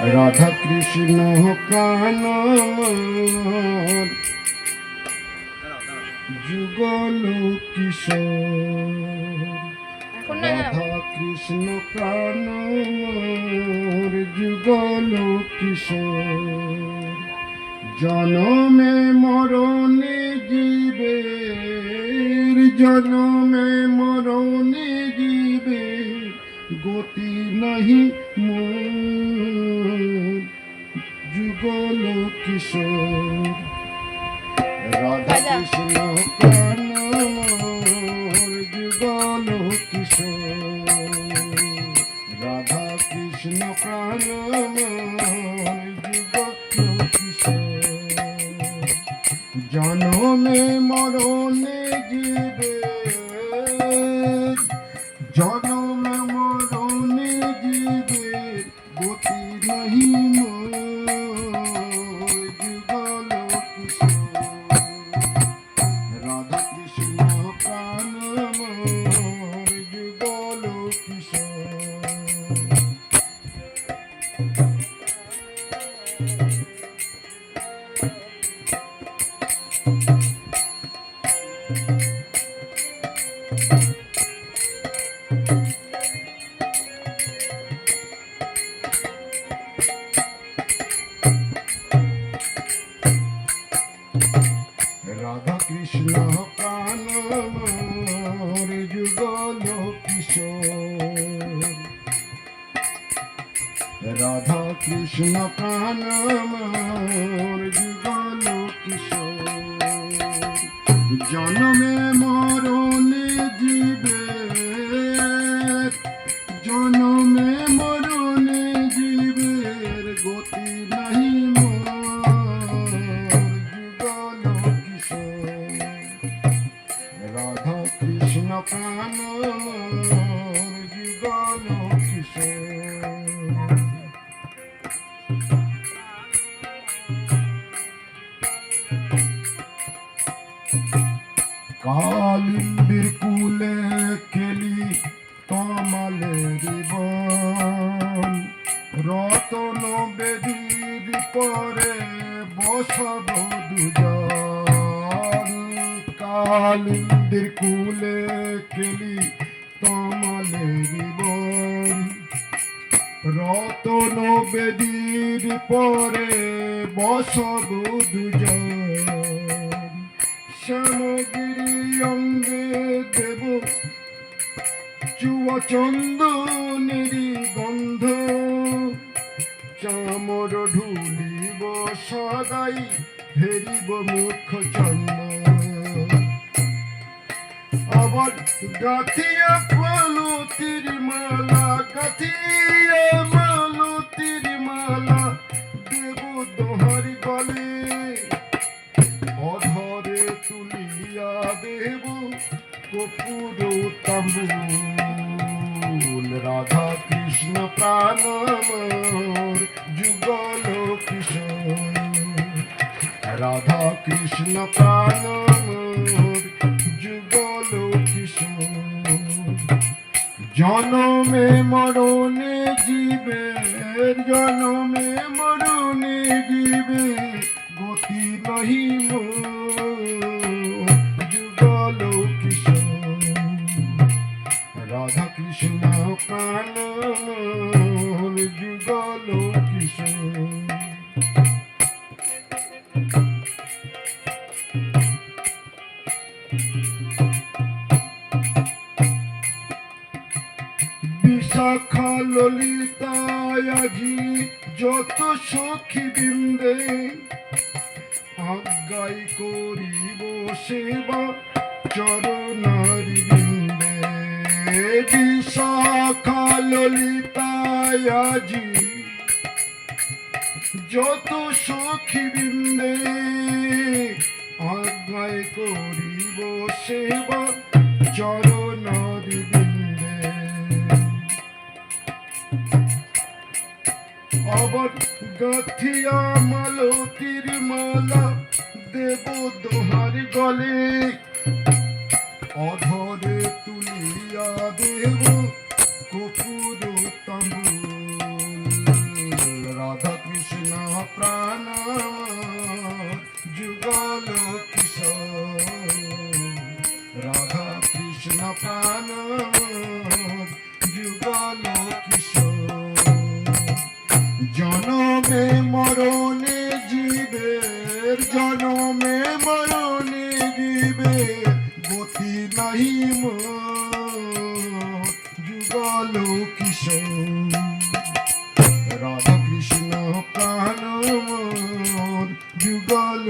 রাধা কৃষ্ণ প্রাণ যুগল কিশোর, রাধা কৃষ্ণ প্রাণ যুগল কিশোর, জনমে মরণে জীবের, জনমে মরণে জীবের গতি নাহি মোর, যুগল কিশোর, রাধা কৃষ্ণ প্রাণ যুগল কিশোর, রাধা কৃষ্ণ প্রাণ যুগল কিশোর, জনমে মরণে জীবের, জনমে মরণে জীবের গতি নাহি মোর, যুগল কিশোর, রাধা কৃষ্ণ প্রাণ যুগল কিশোর। রাধা কৃষ্ণ প্রাণ যুগল কিশোর, রাধা কৃষ্ণ প্রাণ যুগল কিশোর, জনমে মরণে জীবের, জনমে মরণে জীবের গতি নাহি মোর, যুগল কিশোর, রাধা কৃষ্ণ প্রাণ যুগল কিশোর। কালিন্দীর কুলে কেলি তমালের বন, রতন বেদীর পরে বসব দুজন, কালিন্দীর কুলে কেলি তমালের বন, রতন বেদীর পরে বসব দুজন, শ্যামগিরি অঙ্গে দেব চুয়া চন্দনেরি গন্ধ, চামর ঢুলিব সদাই হেরিব মুখ চন্দ, আবার গাথিয়া মালতীর মালা, গাথিয়া মালতীর মালা দেব দোহার গলে, অধরে তুলিয়া দেব কপুর তাম্বুল, রাধা কৃষ্ণ প্রাণ যুগল কিশোর, রাধা কৃষ্ণ প্রাণ যুগল কিশোর, জনমে মরণে জীবের, জনমে মরণে জীবের গতি নাহি মোর, যুগল কিশোর, রাধা কৃষ্ণ প্রাণ যুগল কিশোর। বিশাখা ললিতায়াজি যত সখী বৃন্দে, আজ্ঞাই করিব সেবা চরণারি বৃন্দে, বিশাখা ললিতায়াজি যত সখী বৃন্দে, আজ্ঞাই করিব সেবা চরণারি বৃন্দে, আবার গাথিয়া মালতীর মালা দেব দোহার গলে, অধরে তুলিয়া দেব কপুর তাম্বুল, যুগল কিশোর জনমে মরণে জীবের জনমে মরণে জীবের গতি নাহি মোর যুগল কিশোর রাধা কৃষ্ণ প্রাণ মোর যুগল